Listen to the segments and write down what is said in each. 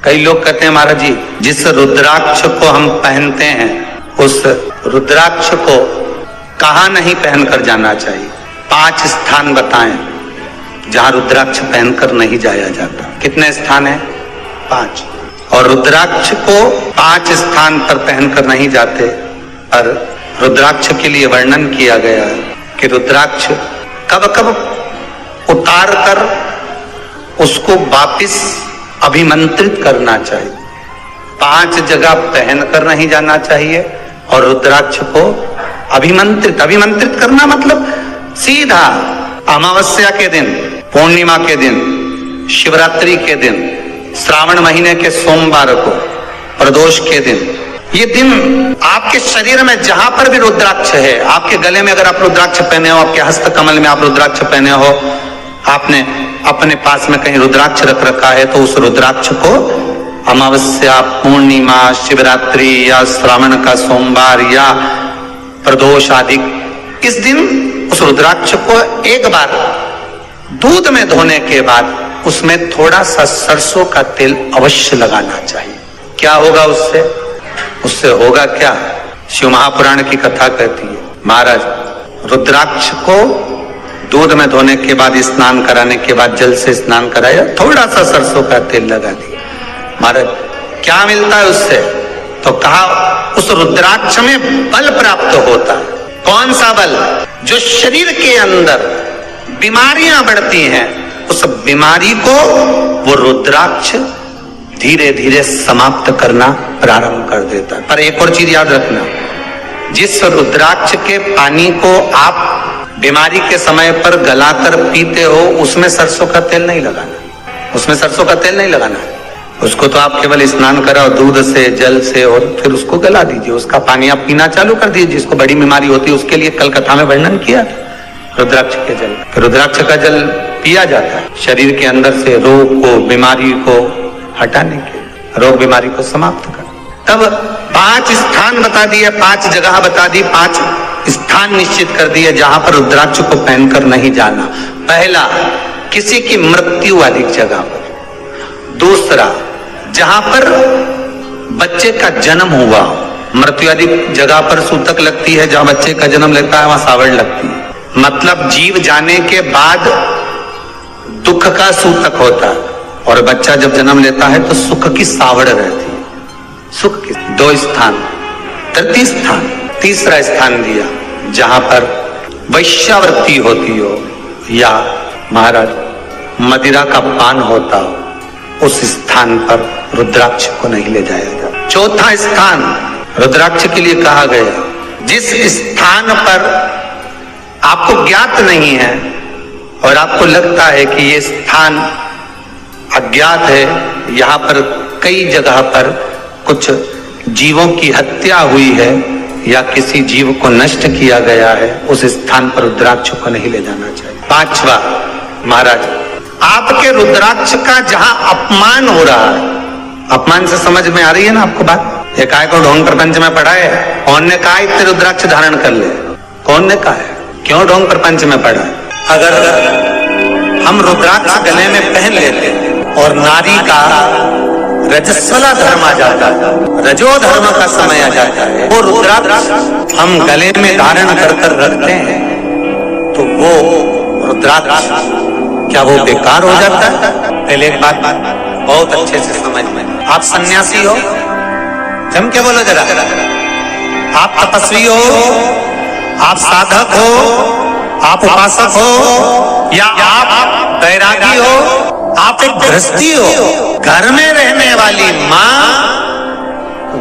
कई लोग कहते हैं महाराज जी, जिस रुद्राक्ष को हम पहनते हैं उस रुद्राक्ष को कहाँ नहीं पहनकर जाना चाहिए। 5 स्थान बताएं जहां रुद्राक्ष पहनकर नहीं जाया जाता। कितने स्थान है? 5। और रुद्राक्ष को 5 स्थान पर पहनकर नहीं जाते, पर रुद्राक्ष के लिए वर्णन किया गया है कि रुद्राक्ष कब कब उतार कर उसको वापिस अभिमंत्रित करना चाहिए। 5 जगह पहनकर नहीं जाना चाहिए और रुद्राक्ष को अभिमंत्रित करना मतलब सीधा अमावस्या के दिन, पूर्णिमा के दिन, शिवरात्रि के दिन, श्रावण महीने के सोमवार को, प्रदोष के दिन, ये दिन आपके शरीर में जहां पर भी रुद्राक्ष है, आपके गले में अगर आप रुद्राक्ष पहने हो, आपके हस्त कमल में आप रुद्राक्ष पहने हो, आपने अपने पास में कहीं रुद्राक्ष रख रखा है, तो उस रुद्राक्ष को अमावस्या, पूर्णिमा, शिवरात्रि या श्रावण का सोमवार या प्रदोष आदि, इस दिन उस रुद्राक्ष को एक बार दूध में धोने के बाद उसमें थोड़ा सा सरसों का तेल अवश्य लगाना चाहिए। क्या होगा उससे? उससे होगा क्या? शिव महापुराण की कथा कहती है, महाराज रुद्राक्ष को दूध में धोने के बाद, स्नान कराने के बाद जल से स्नान कराया, थोड़ा सा सरसों का तेल लगा दिया। महाराज क्या मिलता है उससे? तो कहा उस रुद्राक्ष में बल प्राप्त होता है। कौन सा बल? जो शरीर के अंदर बीमारियां बढ़ती हैं, उस बीमारी को वो रुद्राक्ष धीरे धीरे समाप्त करना प्रारंभ कर देता है। पर एक और चीज याद रखना, जिस रुद्राक्ष के पानी को आप बीमारी के समय पर गलाकर पीते हो, उसमें सरसों का तेल नहीं लगाना, उसमें सरसों का तेल नहीं लगाना। उसको तो आप केवल स्नान कराओ दूध से, जल से, और फिर उसको गला दीजिए, उसका पानी आप पीना चालू कर दीजिए। जिसको बड़ी बीमारी होती है उसके लिए कल कथा में वर्णन किया रुद्राक्ष के जल। फिर रुद्राक्ष का जल पिया जाता है शरीर के अंदर से रोग को, बीमारी को हटाने के, रोग बीमारी को समाप्त कर। तब 5 स्थान बता दिए, 5 जगह बता दी, 5 स्थान निश्चित कर दिए जहां पर रुद्राक्ष को पहनकर नहीं जाना। पहला, किसी की मृत्यु वाली जगह पर। दूसरा, जहां पर बच्चे का जन्म हुआ, मृत्यु आदि जगह पर सूतक लगती है, जहां बच्चे का जन्म लगता है वहां सावड़ लगती है। मतलब जीव जाने के बाद दुख का सूतक होता है, और बच्चा जब जन्म लेता है तो सुख की सावड़ रहती है। सुख की 2 स्थान। तृतीय स्थान, तीसरा स्थान दिया जहां पर वैश्यावृत्ति होती हो या महाराज मदिरा का पान होता हो, उस स्थान पर रुद्राक्ष को नहीं ले जाया जाता। चौथा स्थान रुद्राक्ष के लिए कहा गया, जिस स्थान पर आपको ज्ञात नहीं है और आपको लगता है कि ये स्थान अज्ञात है, यहाँ पर कई जगह पर कुछ जीवों की हत्या हुई है या किसी जीव को नष्ट किया गया है, उस स्थान पर रुद्राक्ष को नहीं ले जाना चाहिए। 5वां, महाराज आपके रुद्राक्ष का जहां अपमान हो रहा है, अपमान से समझ में आ रही है ना आपको बात? एक आय को ढोंग प्रपंच में पढ़ा है, कौन ने कहा इतने रुद्राक्ष धारण कर ले? कौन ने कहा है? क्यों ढोंग प्रपंच में पढ़ा है? अगर हम रुद्राक्ष गले में पहन लेते और नारी का रजस्वला धर्म आ जाता है, रजो धर्म का समय आ जाता है, वो रुद्राक्ष हम गले में धारण कर रखते हैं, तो वो रुद्राक्ष क्या वो बेकार हो जाता है? पहले एक बात बहुत अच्छे से समझ में, आप सन्यासी हो, जम के बोलो जरा, आप तपस्वी हो, आप साधक हो, आप उपासक हो, या आप बैरागी हो, आप एक गृहस्थी हो, घर में रहने वाली माँ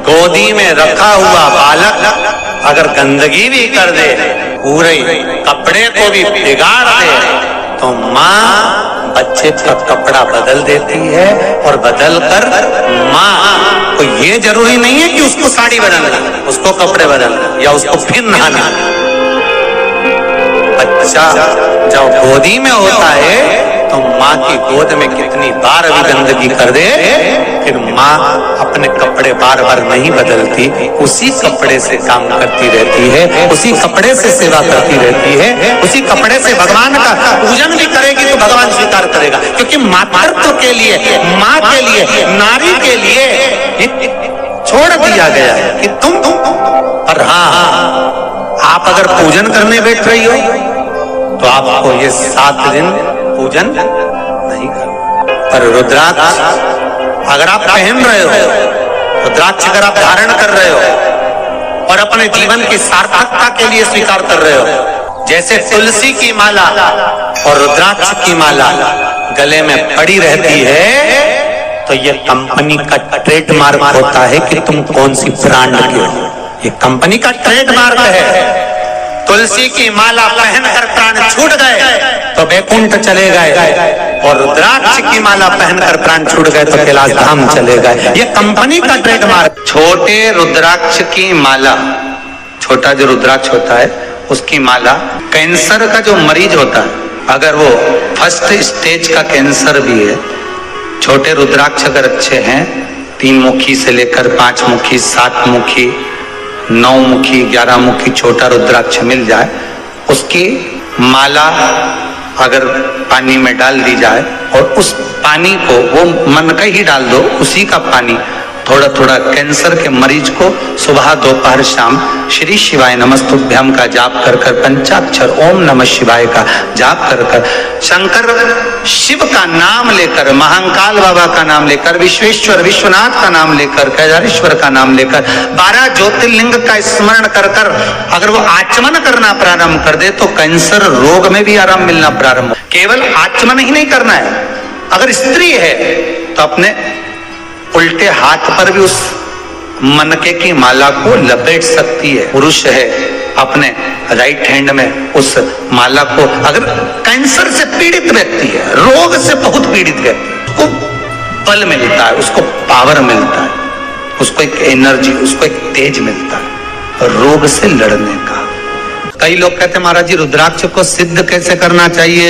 गोदी में रखा हुआ बालक अगर गंदगी भी कर दे, पूरे कपड़े को भी बिगाड़ दे, तो माँ बच्चे का कपड़ा बदल देती है, और बदल कर माँ को ये जरूरी नहीं है कि उसको साड़ी बदलना, उसको कपड़े बदलना या उसको फिर नहाना। बच्चा जब गोदी में होता है तो माँ की गोद में कितनी बार भी गंदगी कर दे, फिर माँ अपने कपड़े बार बार नहीं बदलती, उसी कपड़े से काम करती रहती है, उसी कपड़े से सेवा करती रहती है, उसी कपड़े से भगवान का पूजन भी करेगी तो भगवान स्वीकार करेगा। क्योंकि मातृत्व के लिए, माँ के लिए, नारी के लिए छोड़ दिया गया है कि तुम पर हाँ, आप अगर पूजन करने बैठ रही हो तो आपको ये 7 दिन पूजन नहीं करना। पर रुद्राक्ष अगर आप पहन रहे हो, रुद्राक्ष अगर आप धारण कर रहे हो और अपने जीवन की सार्थकता के लिए स्वीकार कर रहे हो, जैसे तुलसी की माला और रुद्राक्ष की माला गले में पड़ी रहती है, तो ये कंपनी का ट्रेडमार्क होता है कि तुम कौन सी ब्रांड के हो। ये कंपनी का ट्रेडमार्क है। तुलसी की माला पहनकर प्राण छूट गए तो वैकुंठ चले गए, और रुद्राक्ष की माला पहनकर प्राण छूट गए तो कैलाश धाम चले गए। ये कंपनी का ट्रेडमार्क। छोटे रुद्राक्ष की माला, छोटा जो रुद्राक्ष होता है उसकी माला, कैंसर का जो मरीज होता है, अगर वो फर्स्ट स्टेज का कैंसर भी है, छोटे रुद्राक्ष अगर अच्छे हैं, 3 मुखी से लेकर 5 मुखी, 7 मुखी, 9 मुखी, 11 मुखी छोटा रुद्राक्ष मिल जाए, उसकी माला अगर पानी में डाल दी जाए और उस पानी को वो मन का ही डाल दो, उसी का पानी थोड़ा थोड़ा कैंसर के मरीज को सुबह दोपहर शाम श्री शिवाय नमस्तुभ्यम का जाप कर कर, पंचाक्षर ओम नमः शिवाय का जाप कर कर, शंकर शिव का नाम लेकर, महाकाल बाबा का नाम लेकर, विश्वेश्वर विश्वनाथ का नाम लेकर, केदारेश्वर का नाम लेकर, 12 ज्योतिर्लिंग का स्मरण कर कर अगर वो आचमन करना प्रारंभ कर दे तो कैंसर रोग में भी आराम मिलना प्रारंभ। केवल आचमन ही नहीं करना है, अगर स्त्री है तो अपने उल्टे हाथ पर भी उस मनके की माला को लपेट सकती है। पुरुष है अपने राइट हैंड में उस माला को, अगर कैंसर से पीड़ित व्यक्ति है, रोग से बहुत पीड़ित व्यक्ति, उसको बल मिलता है, उसको पावर मिलता है, उसको एक एनर्जी, उसको एक तेज मिलता है रोग से लड़ने का। कई लोग कहते हैं महाराज जी रुद्राक्ष को सिद्ध कैसे करना चाहिए।